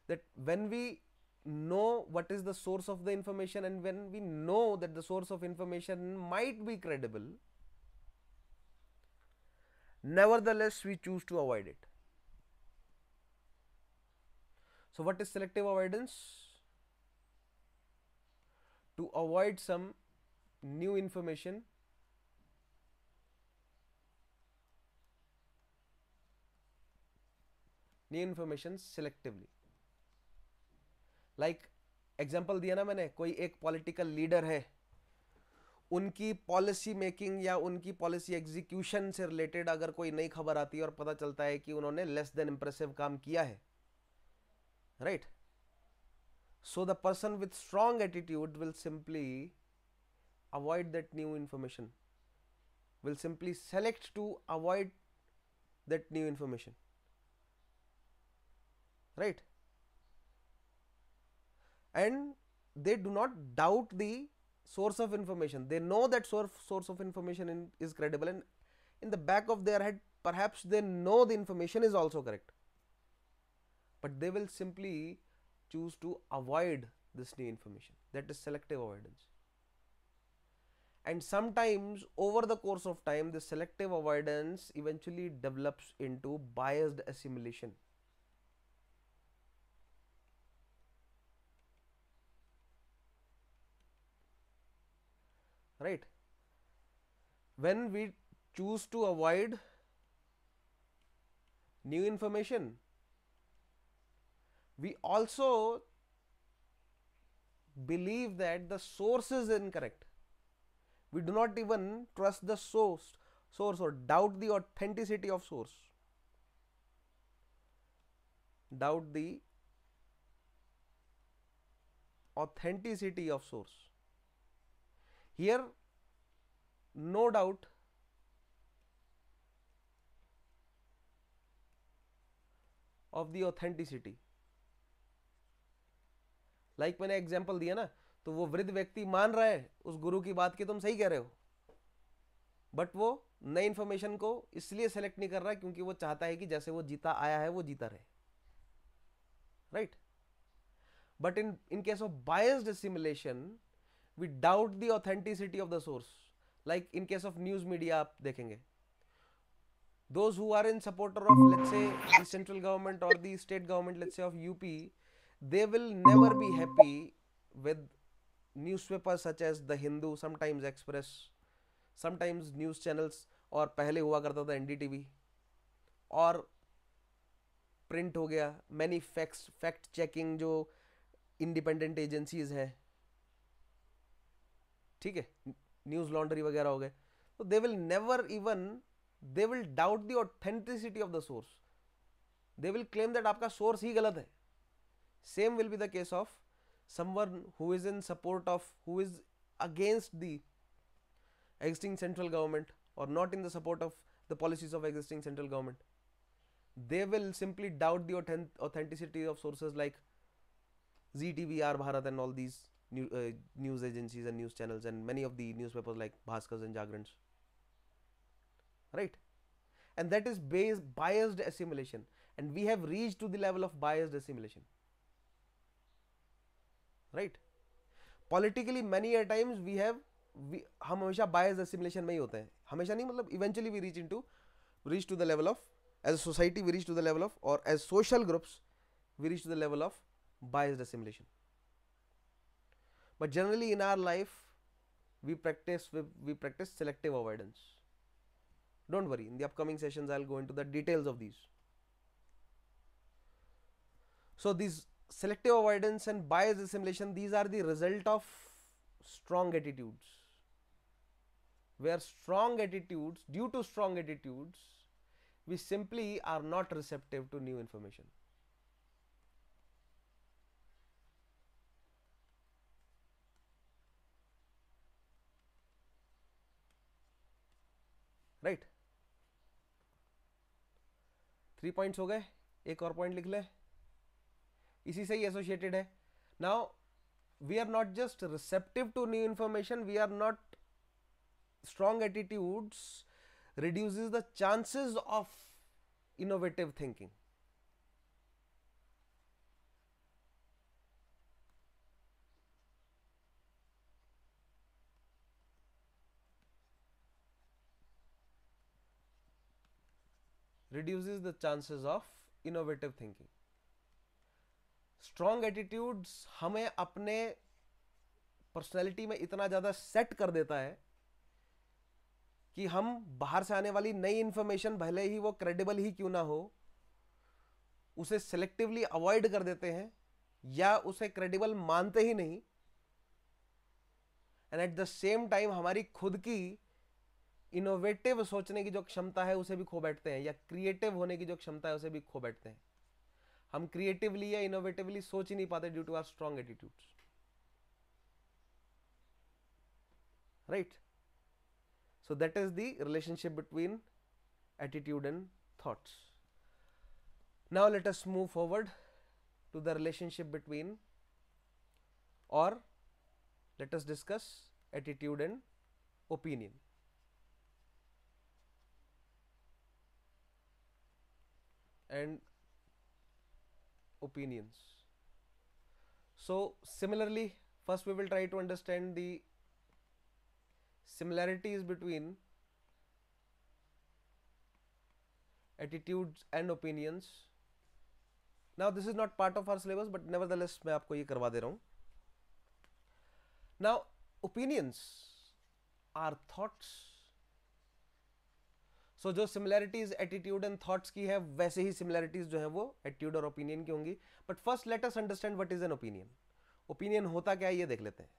That when we know what is the source of the information and when we know that the source of information might be credible, nevertheless we choose to avoid it. So what is selective avoidance? To avoid some new information selectively. Like example दिया ना मैंने, कोई एक political leader है, उनकी policy making या उनकी policy execution से रिलेटेड अगर कोई नई खबर आती है और पता चलता है कि उन्होंने लेस देन इंप्रेसिव काम किया है, right. So the person with strong attitude will simply avoid that new information, will simply select to avoid that new information, right. And they do not doubt the source of information. They know that source of information is credible, and in the back of their head perhaps they know the information is also correct, but they will simply choose to avoid this new information. That is selective avoidance. And sometimes over the course of time, this selective avoidance eventually develops into biased assimilation. Right. When we choose to avoid new information, we also believe that the source is incorrect. We do not even trust the source or doubt the authenticity of source. Doubt the authenticity of source. Here, no doubt of the authenticity. Like मैंने example दिया ना, तो वो वृद्ध व्यक्ति मान रहा है उस गुरु की बात की, तुम सही कह रहे हो, बट वो नई इंफॉर्मेशन को इसलिए सेलेक्ट नहीं कर रहा क्योंकि वो चाहता है कि जैसे वो जीता आया है वो जीता रहे, right. But in case of biased assimilation we doubt the authenticity of the source. Like in case of news media, आप देखेंगे, those who are in supporter of, let's say, the central government or the state government, let's say of UP, they will never be happy with newspapers such as The Hindu, sometimes Express, sometimes news channels, और पहले हुआ करता था NDTV, और print हो गया, many fact checking जो independent agencies हैं, ठीक है, न्यूज लॉन्ड्री वगैरह हो गए, तो they will never even, they will doubt the authenticity of the source, they will claim that आपका सोर्स ही गलत है. Same will be the case of someone who is in support of, who is against the existing central government or not in the support of the policies of existing central government. They will simply doubt the authenticity of sources like ZTV, R Bharat and all these news agencies and news channels and many of the newspapers like Bhaskars and Jagrans, right? And that is biased assimilation, and we have reached to the level of biased assimilation, right? Politically many a times we have, हम हमेशा biased assimilation में ही होते हैं, हमेशा नहीं, मतलब eventually we reach to the level of, as a society we reach to the level of, or as social groups we reach to the level of biased assimilation. But generally in our life we practice selective avoidance. Don't worry, in the upcoming sessions I'll go into the details of these. So these selective avoidance and bias assimilation, these are the result of strong attitudes, where due to strong attitudes we simply are not receptive to new information. Right? 3 points हो गए, एक और point लिख ले, इसी से ही associated है. Now we are not just receptive to new information, we are not, strong attitudes reduces the chances of innovative thinking. Reduces the chances of innovative thinking. Strong attitudes हमें अपने पर्सनैलिटी में इतना ज़्यादा सेट कर देता है कि हम बाहर से आने वाली नई इंफॉर्मेशन, भले ही वो क्रेडिबल ही क्यों ना हो, उसे सेलेक्टिवली अवॉइड कर देते हैं या उसे क्रेडिबल मानते ही नहीं. And at the same time हमारी खुद की इनोवेटिव सोचने की जो क्षमता है उसे भी खो बैठते हैं, या क्रिएटिव होने की जो क्षमता है उसे भी खो बैठते हैं. हम क्रिएटिवली या इनोवेटिवली सोच ही नहीं पाते due to our strong attitudes, right? So that is the relationship between attitude and thoughts. Now let us move forward to the relationship between, or let us discuss attitude and opinion. And opinions. So similarly, first we will try to understand the similarities between attitudes and opinions. Now this is not part of our syllabus, but nevertheless मैं आपको ये करवा दे रहा हूँ. Now opinions are thoughts. So जो similarities attitude and thoughts की है, वैसे ही similarities जो है वो attitude और opinion की होंगी. But first let us understand what is an opinion. Opinion होता क्या है ये देख लेते हैं.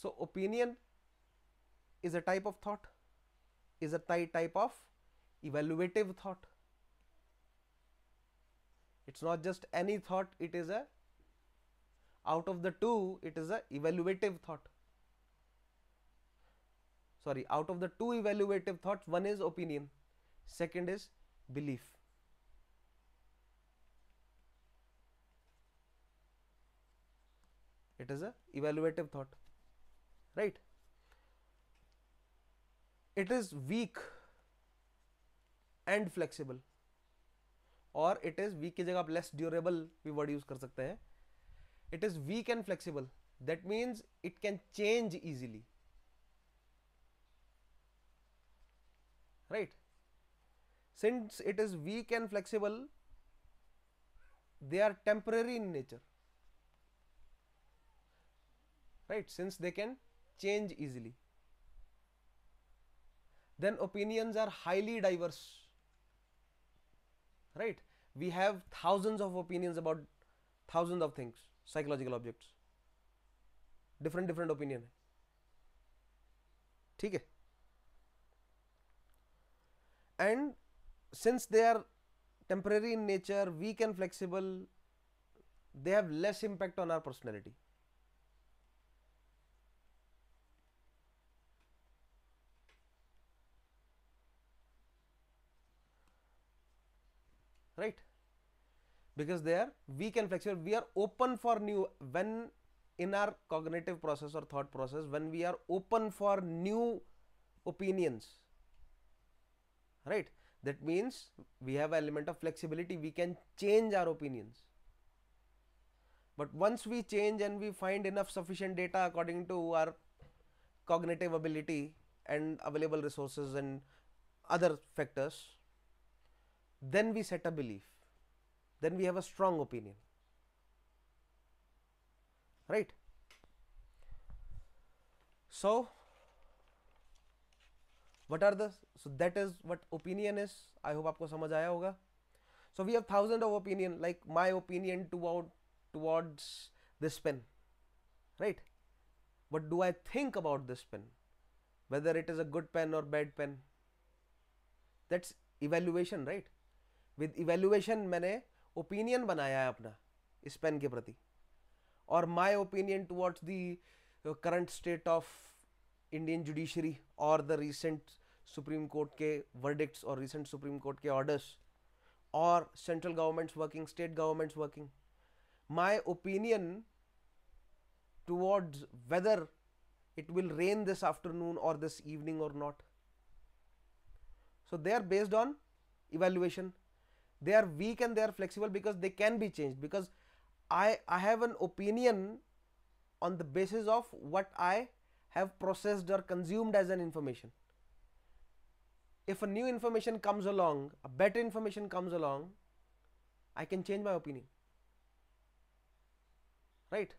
So opinion is a type of thought, is a type of evaluative thought. It's not just any thought, it is a, out of the two, it is a evaluative thought. Sorry, out of the two evaluative thoughts, one is opinion, second is belief. It is a evaluative thought, right? It is weak and flexible, or it is weak की जगह आप less durable भी word use कर सकते हैं. It is weak and flexible. That means it can change easily, right? Since it is weak and flexible, they are temporary in nature, right? Since they can change easily. Then opinions are highly diverse, right? We have thousands of opinions about thousands of things, psychological objects, different opinion है, ठीक है. And since they are temporary in nature, weak and flexible, they have less impact on our personality. Right? Because they are weak and flexible. We are open for new, when in our cognitive process or thought process, when we are open for new opinions, right, that means we have an element of flexibility, we can change our opinions. But once we change and we find enough sufficient data according to our cognitive ability and available resources and other factors, then we set a belief, then we have a strong opinion, right? So what are the, so that is what opinion is. I hope आपको समझ आया होगा. So we have thousands of opinion, like my opinion towards this pen, right? What do I think about this pen, whether it is a good pen or bad pen? That's evaluation, right? With evaluation मैंने opinion बनाया है अपना इस pen के प्रति, और my opinion towards the current state of Indian judiciary or the recent Supreme Court के verdicts or recent Supreme Court के orders or central governments working, state governments working, my opinion towards whether it will rain this afternoon or this evening or not. So they are based on evaluation. They are weak and they are flexible because they can be changed, because I have an opinion on the basis of what I have processed or consumed as an information. If a new information comes along, a better information comes along, I can change my opinion, right?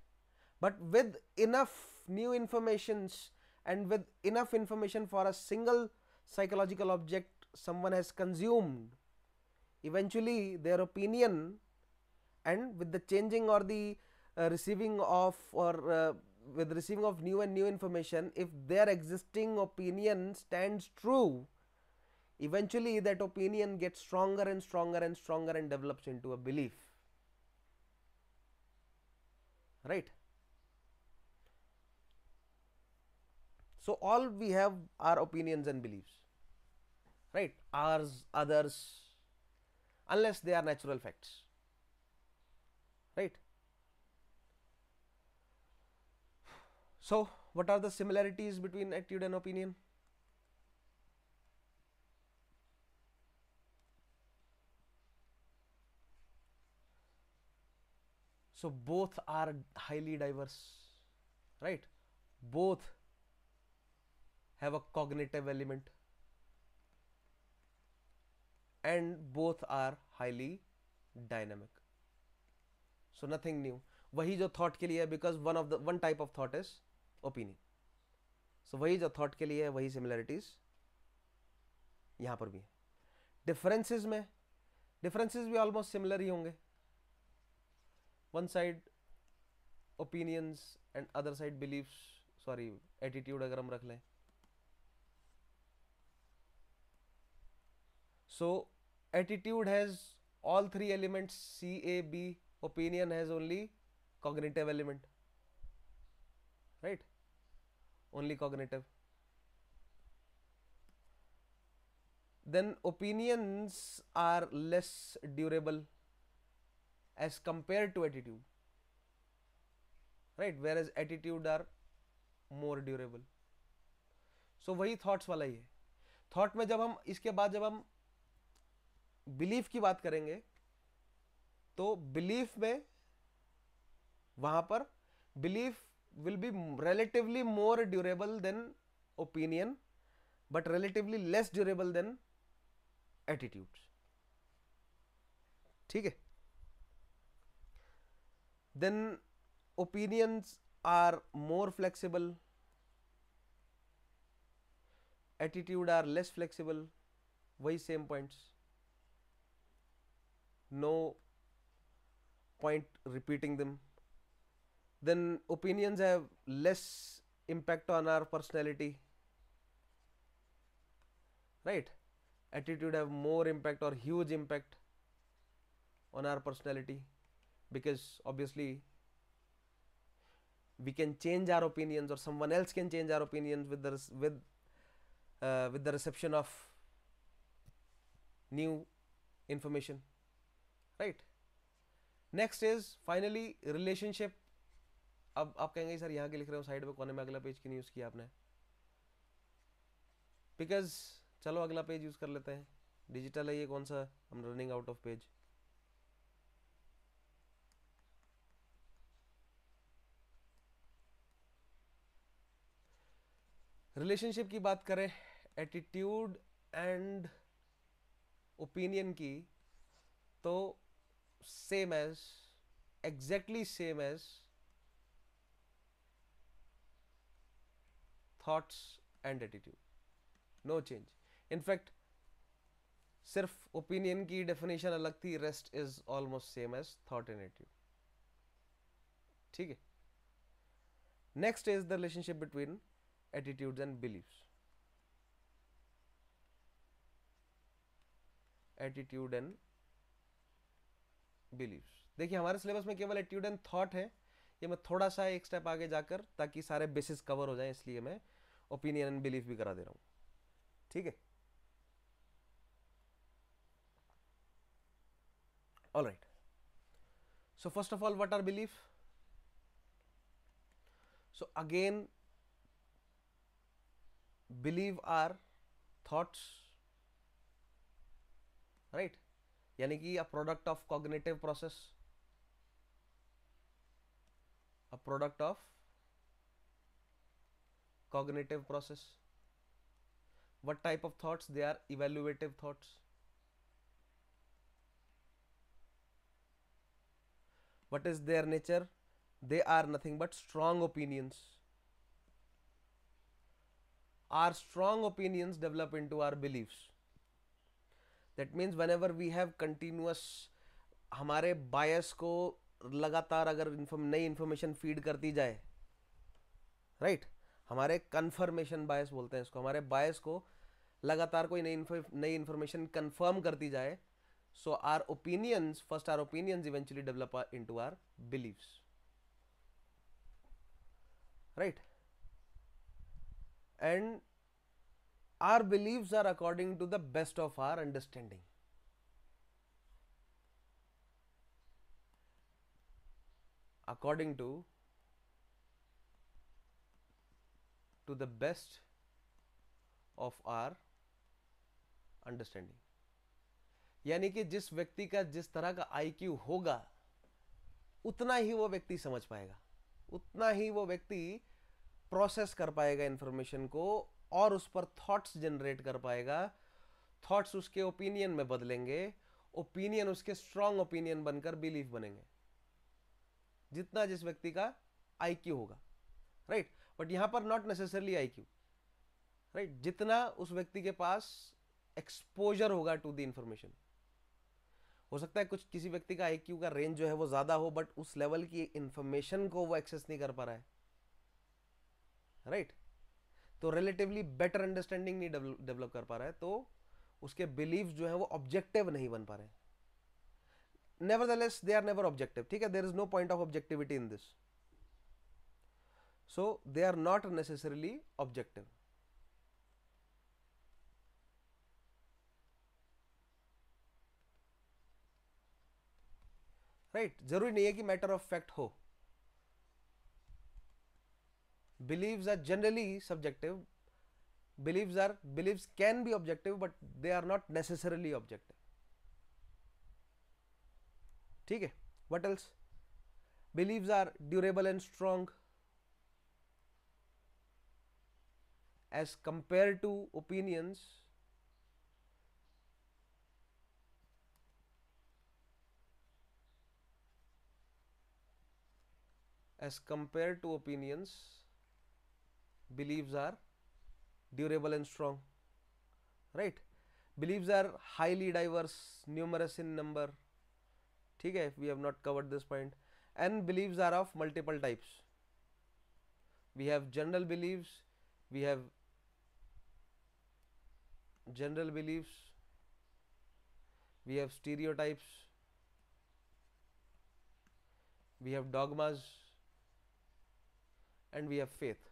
But with enough new informations and with enough information for a single psychological object someone has consumed, eventually their opinion, and with the changing or the receiving of or with receiving of new and new information, if their existing opinion stands true, eventually that opinion gets stronger and stronger and stronger and develops into a belief, right? So all we have are opinions and beliefs, right? Ours, others, unless they are natural facts, right? So what are the similarities between attitude and opinion? So both are highly diverse, right? Both have a cognitive element and both are highly dynamic. So nothing new. वही जो thought के लिए है, because one type of thought is opinion. So वही जो thought के लिए है वही similarities यहाँ पर भी है. Differences में, differences भी almost similar ही होंगे. One side opinions and other side beliefs, sorry attitude अगर हम रख लें. So attitude has all three elements C, A, B. Opinion has only cognitive element, right? Only cognitive. Then opinions are less durable as compared to attitude, right? Whereas attitude are more durable. So वही thoughts वाला ही है. Thought में जब हम इसके बाद जब हम belief की बात करेंगे, तो belief में वहां पर belief will be relatively more durable than opinion, but relatively less durable than attitudes. ठीक है? Then opinions are more flexible, attitude are less flexible. वही same points. no point repeating them. Then opinions have less impact on our personality, right? Attitude have more impact or huge impact on our personality, because obviously we can change our opinions, or someone else can change our opinions with the reception of new information, right? Next is finally relationship. अब आप कहेंगे sir यहाँ के लिख रहे हो side में कोने में, अगला पेज क्यों नहीं यूज किया आपने? बिकॉज चलो अगला पेज यूज कर लेते हैं, डिजिटल है ये, कौन सा, हम running out of page. Relationship की बात करें, एटीट्यूड एंड ओपिनियन की, तो same as, exactly same as thoughts and attitude, no change. In fact सिर्फ ओपिनियन की डेफिनेशन अलग थी, rest is almost same as thought and attitude. ठीक है. Next is the relationship between attitudes and beliefs. Attitude and beliefs, देखिए हमारे syllabus में केवल एटीट्यूड एंड थॉट है. ये मैं थोड़ा सा एक स्टेप आगे जाकर, ताकि सारे बेसिस कवर हो जाए, इसलिए मैं ओपिनियन एंड बिलीफ भी करा दे रहा हूं. ठीक है. All right. So first of all, what are belief? So again, believe are thoughts, right? यानी कि a product of cognitive process, a product of cognitive process. What type of thoughts? They are evaluative thoughts. What is their nature? They are nothing but strong opinions. Our strong opinions develop into our beliefs. That means whenever we have continuous, हमारे bias को लगातार अगर नई information feed करती जाए, right, हमारे confirmation bias बोलते हैं इसको, हमारे बायस को लगातार कोई नई इंफॉर्मेशन कंफर्म करती जाए, so our opinions, first our opinions eventually develop into our beliefs, right? And our beliefs are according to the best of our understanding. According to the best of our understanding. यानी कि जिस व्यक्ति का जिस तरह का IQ होगा, उतना ही वो व्यक्ति समझ पाएगा, उतना ही वो व्यक्ति प्रोसेस कर पाएगा इंफॉर्मेशन को, और उस पर थॉट्स जनरेट कर पाएगा. थॉट्स उसके ओपिनियन में बदलेंगे, ओपिनियन उसके स्ट्रॉन्ग ओपिनियन बनकर बिलीफ बनेंगे, जितना जिस व्यक्ति का IQ होगा, राइट? बट यहां पर नॉट नेसेसरली IQ, राइट? जितना उस व्यक्ति के पास एक्सपोजर होगा टू द इंफॉर्मेशन. हो सकता है कुछ किसी व्यक्ति का IQ का रेंज जो है वो ज्यादा हो, बट उस लेवल की इंफॉर्मेशन को वो एक्सेस नहीं कर पा रहा है, राइट? तो रिलेटिवली बेटर अंडरस्टैंडिंग नहीं डेवलप कर पा रहा है, तो उसके बिलीव्स जो है वो ऑब्जेक्टिव नहीं बन पा रहे हैं. Nevertheless, they are never objective. ठीक है, there is no point of objectivity in this. So they are not necessarily objective. Right? जरूरी नहीं है कि matter of fact हो. Beliefs are generally subjective. Beliefs can be objective, but they are not necessarily objective. ठीक है. What else? Beliefs are durable and strong as compared to opinions. As compared to opinions, beliefs are durable and strong, right? Beliefs are highly diverse, numerous in number, ठीक है, we have not covered this point. And beliefs are of multiple types. We have general beliefs, we have general beliefs, we have stereotypes, we have dogmas, and we have faith.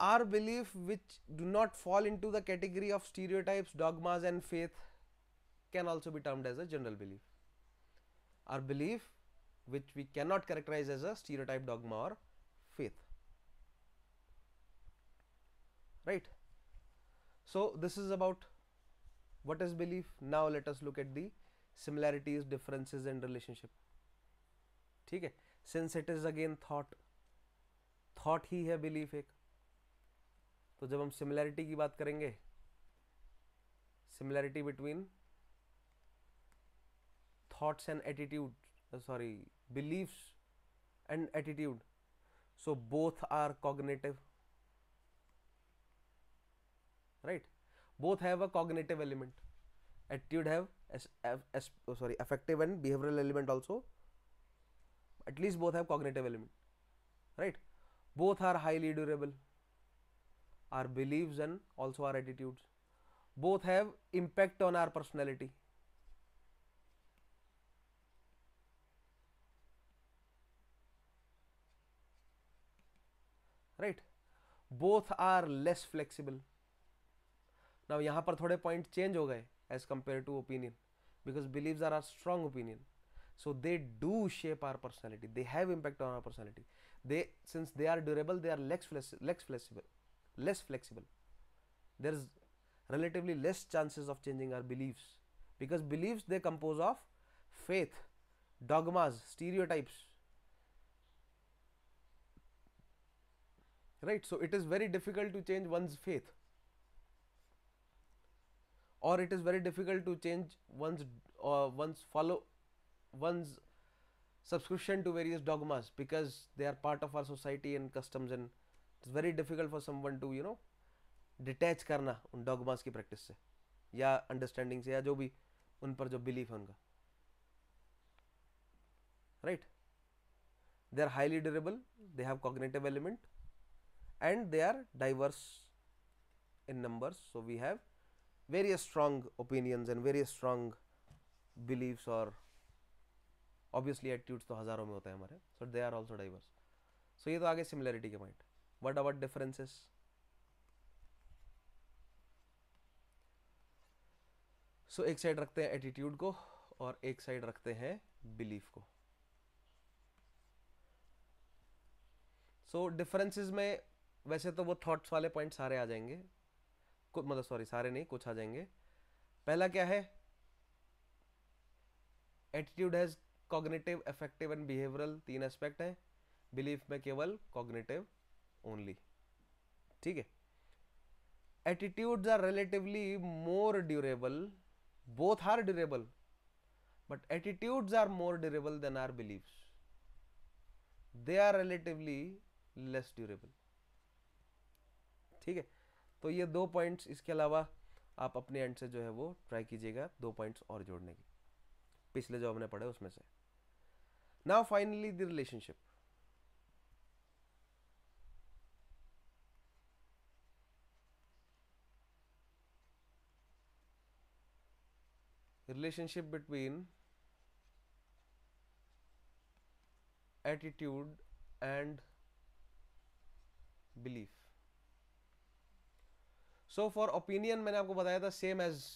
Our belief which do not fall into the category of stereotypes, dogmas, and faith can also be termed as a general belief. Our belief which we cannot characterize as a stereotype, dogma, or faith. Right? So this is about what is belief. Now let us look at the similarities, differences, and relationship. ठीक है, since it is again thought ही है belief एक, तो जब हम similarity की बात करेंगे, similarity between thoughts and attitude, beliefs and attitude, so both are cognitive, right? Both have a cognitive element. Attitude have affective and behavioral element also. At least both have cognitive element, right? Both are highly durable. Our beliefs and also our attitudes. Both have impact on our personality. Right? Both are less flexible. Now यहाँ पर थोड़े point change हो गए as compared to opinion, because beliefs are our strong opinion, so they do shape our personality. They have impact on our personality. Since they are durable, they are less flexible. There is relatively less chances of changing our beliefs, because beliefs, they compose of faith, dogmas, stereotypes, right? So it is very difficult to change one's faith, or it is very difficult to change one's subscription to various dogmas, because they are part of our society and customs, and it's very difficult for someone to detach करना उन dogmas की practice से या understanding से, या जो भी उन पर जो बिलीफ है उनका, right? They are highly durable, they have cognitive element, and they are diverse in numbers. So we have various strong opinions and various strong beliefs, और ऑब्वियसली एटीट्यूड्स तो हजारों में होते हैं हमारे. So they are also diverse. So ये तो आगे सिमिलरिटी के point. What about differences? So एक साइड रखते हैं एटीट्यूड को, और एक साइड रखते हैं बिलीफ को. सो डिफरेंसेस में वैसे तो वो थॉट्स वाले पॉइंट सारे आ जाएंगे, मतलब सारे नहीं, कुछ आ जाएंगे. पहला क्या है? Attitude has cognitive, affective and behavioural, 3 aspect है. बिलीफ में केवल कॉग्निटिव ओनली. ठीक है. Attitudes are relatively more durable. Both are durable, but attitudes are more durable than our beliefs. They are relatively less durable. ठीक है. तो ये 2 points, इसके अलावा आप अपने एंड से जो है वो ट्राई कीजिएगा 2 पॉइंट्स और जोड़ने की, पिछले जो हमने पढ़े उसमें से. Now finally the relationship. Relationship between attitude and belief. So for opinion मैंने आपको बताया था same as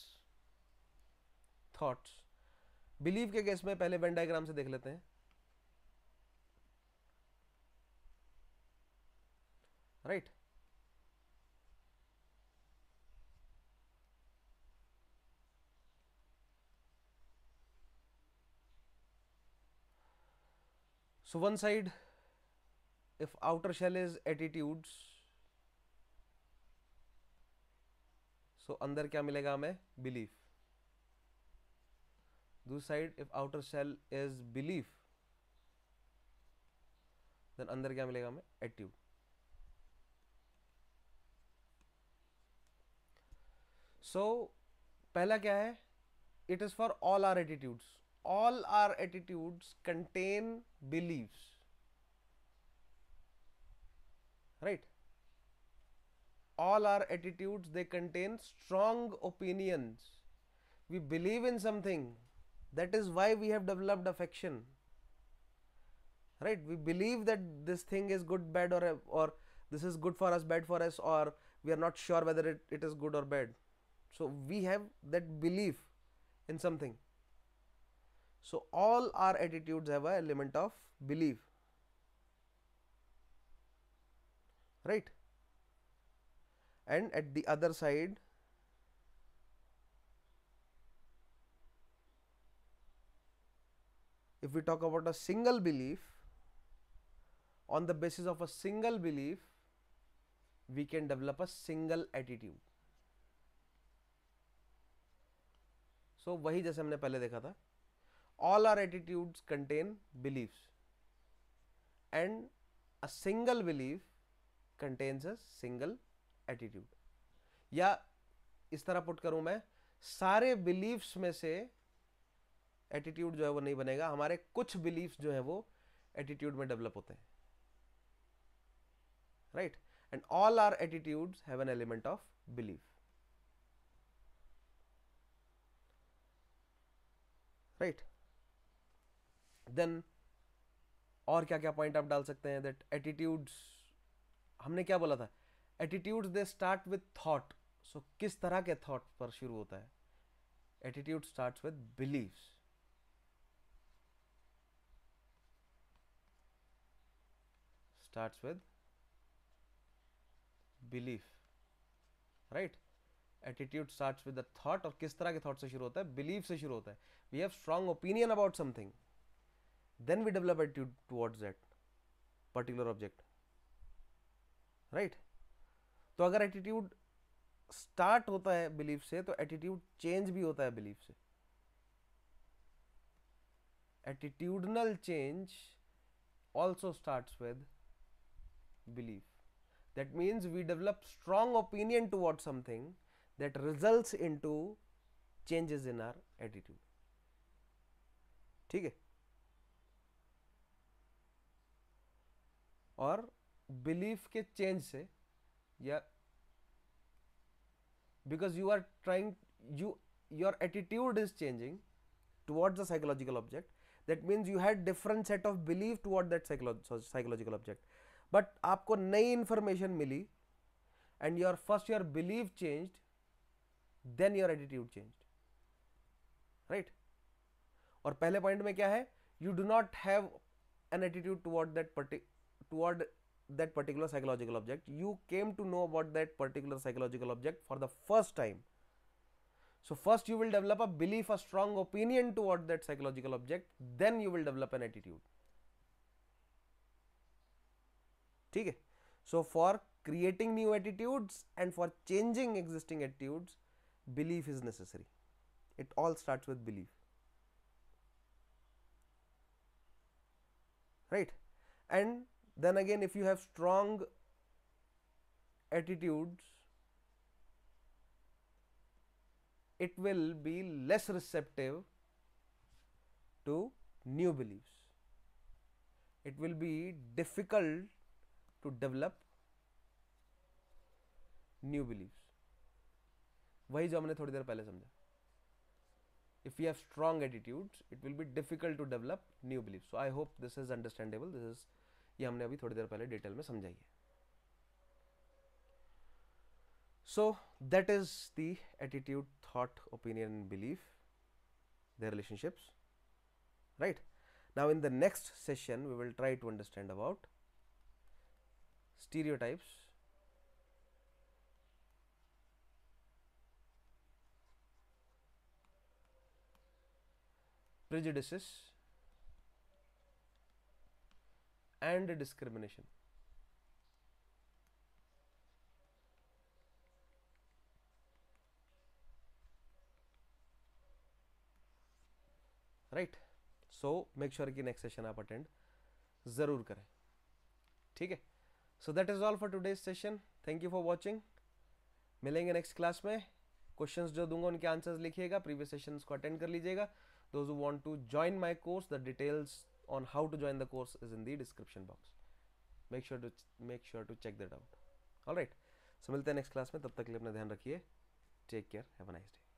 thoughts. Belief के केस में पहले वेन डायग्राम से देख लेते हैं. Right? So one side, if outer shell is attitudes, so अंदर क्या मिलेगा हमें? Belief. दूसरी side, if outer shell is belief, then अंदर क्या मिलेगा हमें? Attitude. So पहला क्या है? it is for all our attitudes. All our attitudes contain beliefs, right? All our attitudes, they contain strong opinions. We believe in something. That is why we have developed affection, right? We believe that this thing is good, bad, or this is good for us, bad for us, or we are not sure whether it is good or bad. So we have that belief in something. So all our attitudes have an element of belief, right? And at the other side, if we talk about a single belief, on the basis of a single belief, we can develop a single attitude. So वही जैसे हमने पहले देखा था, all our attitudes contain beliefs, and a single belief contains a single attitude. या इस तरह put करूं मैं, सारे beliefs में से attitude जो है वो नहीं बनेगा, हमारे कुछ beliefs जो है वो attitude में develop होते हैं, right? And all our attitudes have an element of belief, right? Then और क्या क्या पॉइंट आप डाल सकते हैं? दैट एटीट्यूड्स, हमने क्या बोला था? Attitudes they start with thought. So किस तरह के थॉट पर शुरू होता है? Attitude starts with beliefs. Starts with belief, right? Attitude starts with the thought. और किस तरह के थॉट से शुरू होता है? बिलीफ से शुरू होता है. We have strong opinion about something, then we develop attitude towards that particular object, right? तो अगर एटीट्यूड स्टार्ट होता है बिलीफ से, तो एटीट्यूड चेंज भी होता है बिलीफ से. Attitudinal change also starts with belief. That means we develop strong opinion towards something that results into changes in our attitude. ठीक है? और बिलीफ के चेंज से, या because you are trying, your attitude is changing towards the psychological object, that means you had different set of belief toward that psychological object, but आपको नई information मिली and your belief changed, then your attitude changed, right? और पहले point में क्या है? You do not have an attitude toward that particular psychological object. You came to know about that particular psychological object for the first time. So first you will develop a belief, a strong opinion toward that psychological object, then you will develop an attitude. ठीक है? So for creating new attitudes and for changing existing attitudes, belief is necessary. It all starts with belief, right? And then again, if you have strong attitudes, it will be less receptive to new beliefs. It will be difficult to develop new beliefs. वही जो हमने थोड़ी देर पहले समझा. If we have strong attitudes, it will be difficult to develop new beliefs. So I hope this is understandable. This is, ये हमने अभी थोड़ी देर पहले डिटेल में समझाई है. So that is the attitude, thought, opinion and belief, their relationships, right? Now in the next session we will try to understand about stereotypes, prejudices and discrimination. Right? So make sure कि next session आप attend जरूर करें. ठीक है? So that is all for today's session. Thank you for watching. मिलेंगे next class में. Questions जो दूंगा उनके आंसर्स लिखिएगा, प्रीवियस सेशंस को अटेंड कर लीजिएगा. Those who want to join my course, the details on how to join the course is in the description box. Make sure to check that out. All right. So मिलते हैं next class में, तब तक के लिए अपना ध्यान रखिए. Take care, have a nice day.